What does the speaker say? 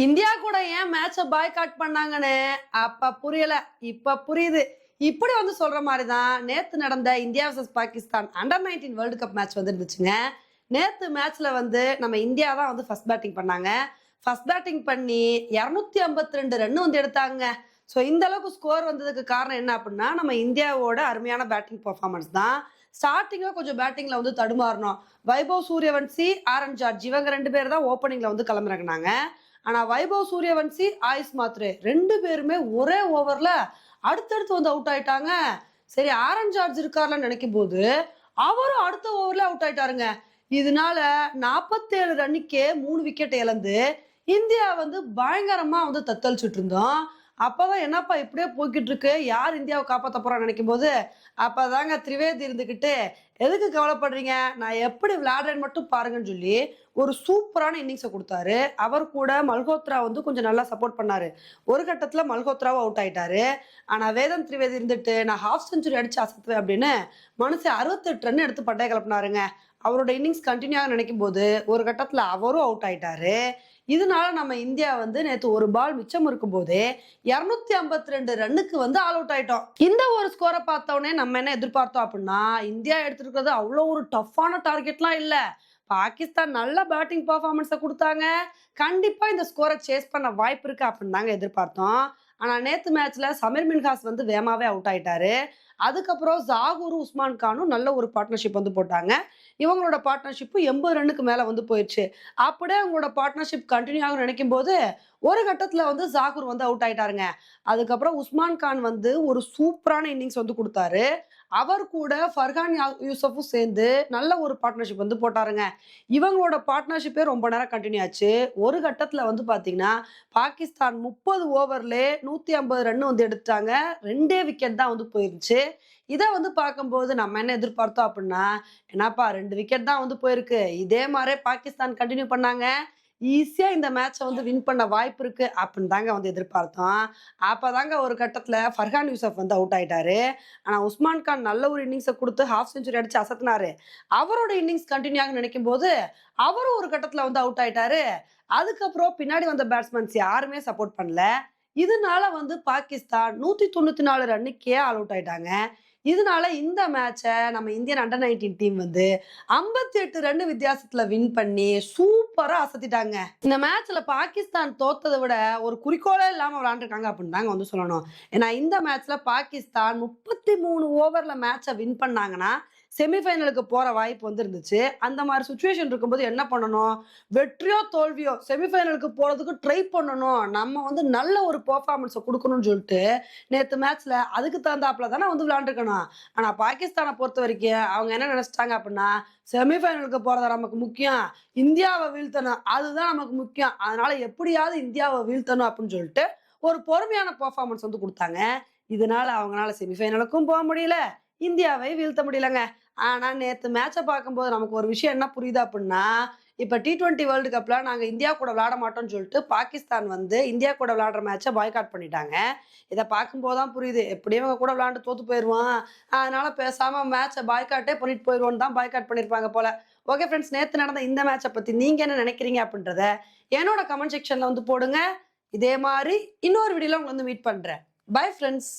India கூட ஏன் மேட்ச boycott பண்ணாங்கன்னு அப்ப புரியல. இப்ப புரியுது. இப்படி சொல்ற மாதிரிதான் நேத்து நடந்த India vs Pakistan under 19 world cup match இருந்துச்சுங்க. நேத்து மேட்ச்ல நம்ம இந்தியா தான் ஃபர்ஸ்ட் பேட்டிங் பண்ணாங்க. ஃபர்ஸ்ட் பேட்டிங் பண்ணி 252 ரன் எடுத்தாங்க. ஸோ இந்த அளவுக்கு ஸ்கோர் வந்ததுக்கு காரணம் என்ன அப்படின்னா நம்ம இந்தியாவோட அருமையான பேட்டிங் பெர்ஃபார்மன்ஸ் தான். ஸ்டார்டிங்ல கொஞ்சம் பேட்டிங்ல தடுமாறணும். வைபவ் சூரியவன்சி, ஆரன் ஜார்ஜ் இவங்க 2 பேர் தான் ஓப்பனிங்ல களமிறங்கினாங்க. ஆனா வைபவ் சூரியவன்சி, ஆயுஷ் மாத்ரே 2 பேருமே ஒரே ஓவர்ல அடுத்தடுத்து அவுட் ஆயிட்டாங்க. சரி, ஆரன் ஜார்ஜ் இருக்காருன்னு நினைக்கும் போது அவரும் அடுத்த ஓவர்ல அவுட் ஆயிட்டாருங்க. இதனால 47 ரன்னுக்கே 3 விக்கெட் இழந்து இந்தியா பயங்கரமா தத்தளிச்சுட்டு இருந்தோம். அப்பதான் என்னப்பா இப்படியே போய்கிட்டு இருக்கு, யார் இந்தியாவை காப்பாற்ற போறான்னு நினைக்கும் போது அப்பதாங்க திரிவேதி இருந்துகிட்டு, எதுக்கு கவலைப்படுறீங்க, நான் எப்படி விளையாடுறேன்னு மட்டும் பாருங்கன்னு சொல்லி ஒரு சூப்பரான இன்னிங்ஸை கொடுத்தாரு. அவர் கூட மல்ஹோத்ரா கொஞ்சம் நல்லா சப்போர்ட் பண்ணாரு. ஒரு கட்டத்துல மல்ஹோத்ராவும் அவுட் ஆயிட்டாரு. ஆனா வேதம் திரிவேதி இருந்துட்டு நான் ஹாஃப் செஞ்சுரி அடிச்சு அசத்துவேன் அப்படின்னு மனுஷன் 68 ரன் எடுத்து பட்டைய கிளப்பினாருங்க. அவரோட இன்னிங்ஸ் கண்டினியூ ஆக நினைக்கும் போது ஒரு கட்டத்துல அவரும் அவுட் ஆயிட்டாரு. இதனால நம்ம இந்தியா நேத்து ஒரு பால் மிச்சம் இருக்கும் போதே 252 ரன்னுக்கு ஆல் அவுட் ஆயிட்டோம். இந்த ஒரு ஸ்கோரை பார்த்தோன்னே நம்ம என்ன எதிர்பார்த்தோம் அப்படின்னா, இந்தியா எடுத்திருக்கிறது அவ்வளோ ஒரு டஃப்பான டார்கெட்லாம் இல்ல. பாகிஸ்தான் நல்ல பேட்டிங் பர்ஃபார்மன்ஸை கொடுத்தாங்க. கண்டிப்பா இந்த ஸ்கோரை சேஸ் பண்ண வாய்ப்பு இருக்கு அப்படின்னு தாங்க எதிர்பார்த்தோம். ஆனா நேத்து மேட்ச்ல சமீர் மின்ஹாஸ் வேகமாவே அவுட் ஆயிட்டாரு. அதுக்கப்புறம் ஜாகூரும் உஸ்மான் கானும் நல்ல ஒரு பார்ட்னர்ஷிப் போட்டாங்க. இவங்களோட பார்ட்னர்ஷிப் 80 ரன்னுக்கு மேல போயிடுச்சு. அப்படியே அவங்களோட பார்ட்னர்ஷிப் கண்டினியூ ஆகும் நினைக்கும் போது ஒரு கட்டத்துல ஜாகூர் அவுட் ஆயிட்டாருங்க. அதுக்கப்புறம் உஸ்மான் கான் ஒரு சூப்பரான இன்னிங்ஸ் கொடுத்தாரு. அவர் கூட ஃபர்ஹான் யூசஃபும் சேர்ந்து நல்ல ஒரு பார்ட்னர்ஷிப் போட்டாருங்க. இவங்களோட பார்ட்னர்ஷிப்பே ரொம்ப நேரம் கண்டினியூ ஆச்சு. ஒரு கட்டத்துல பாத்தீங்கன்னா பாகிஸ்தான் 30 ஓவர்ல 150 ரன் எடுத்தாங்க. 2 விக்கெட் தான் போயிருச்சு. இதை பார்க்கும்போது நம்ம என்ன எதிர்பார்த்தோம் அப்படின்னா, என்னப்பா 2 விக்கெட் தான் போயிருக்கு, இதே மாதிரி பாகிஸ்தான் கண்டினியூ பண்ணாங்க ஈஸியா இந்த மேட்சை வின் பண்ண வாய்ப்பு இருக்கு அப்படின்னு தாங்க எதிர்பார்த்தோம். அப்பதாங்க ஒரு கட்டத்துல ஃபர்ஹான் யூசப் அவுட் ஆயிட்டாரு. ஆனா உஸ்மான் கான் நல்ல ஒரு இன்னிங்ஸை கொடுத்து ஹாஃப் செஞ்சுரி அடிச்சு அசத்தினாரு. அவரோட இன்னிங்ஸ் கண்டினியூ ஆக நினைக்கும் போது அவரும் ஒரு கட்டத்துல அவுட் ஆயிட்டாரு. அதுக்கப்புறம் பின்னாடி வந்த பேட்ஸ்மேன்ஸ் யாருமே சப்போர்ட் பண்ணல. இதனால பாகிஸ்தான் 194 ரன்னுக்கே ஆல் அவுட் ஆயிட்டாங்க. இதனால இந்த மேட்சை நம்ம இந்தியன் அண்டர் 19 டீம் 58 ரன் வித்தியாசத்துல வின் பண்ணி சூப்பரா அசத்திட்டாங்க. இந்த மேட்ச்ல பாகிஸ்தான் தோத்ததை விட ஒரு குறிக்கோளே இல்லாம விளையாண்டுருக்காங்க அப்படின்னு தாங்க சொல்லணும். ஏன்னா இந்த மேட்ச்ல பாகிஸ்தான் 33 ஓவர்ல மேட்சை வின் பண்ணாங்கன்னா செமிஃபைனலுக்கு போற வாய்ப்பு இருந்துச்சு. அந்த மாதிரி சுச்சுவேஷன் இருக்கும்போது என்ன பண்ணணும், வெற்றியோ தோல்வியோ செமிஃபைனலுக்கு போறதுக்கு ட்ரை பண்ணணும். நம்ம நல்ல ஒரு பெர்ஃபார்மன்ஸை கொடுக்கணும்னு சொல்லிட்டு நேத்து மேட்ச்ல அதுக்கு தகுந்தாப்புல தானே விளையாண்டுருக்கணும். ஆனா பாகிஸ்தானை பொறுத்த வரைக்கும் அவங்க என்ன நினைச்சிட்டாங்க அப்படின்னா, செமிஃபைனலுக்கு போறத நமக்கு முக்கியம், இந்தியாவை வீழ்த்தணும் அதுதான் நமக்கு முக்கியம், அதனால எப்படியாவது இந்தியாவை வீழ்த்தணும் அப்படின்னு சொல்லிட்டு ஒரு பொறுமையான பெர்ஃபார்மன்ஸ் கொடுத்தாங்க. இதனால அவங்களால செமிஃபைனலுக்கும் போக முடியல, இந்தியாவை வீழ்த்த முடியலங்க. ஆனா நேத்து மேட்சை பார்க்கும்போது நமக்கு ஒரு விஷயம் என்ன புரியுது அப்படின்னா, இப்ப T20 வேர்ல்டு கப்ல நாங்க இந்தியா கூட விளையாட மாட்டோம்னு சொல்லிட்டு பாகிஸ்தான் இந்தியா கூட விளையாடுற மேட்சை பாய்காட் பண்ணிட்டாங்க. இதை பார்க்கும்போது தான் புரியுது, எப்படியும் இவங்க கூட விளையாண்டு தோத்து போயிடுவான், அதனால பேசாம மேட்சை பாய்காட்டே பண்ணிட்டு போயிடுவோன்னு தான் பாய்காட் பண்ணிருப்பாங்க போல. ஓகே ஃப்ரெண்ட்ஸ், நேத்து நடந்த இந்த மேட்சை பத்தி நீங்க என்ன நினைக்கிறீங்க அப்படின்றத என்னோட கமெண்ட் செக்ஷன்ல போடுங்க. இதே மாதிரி இன்னொரு வீடியோல உங்களை மீட் பண்றேன். Bye friends.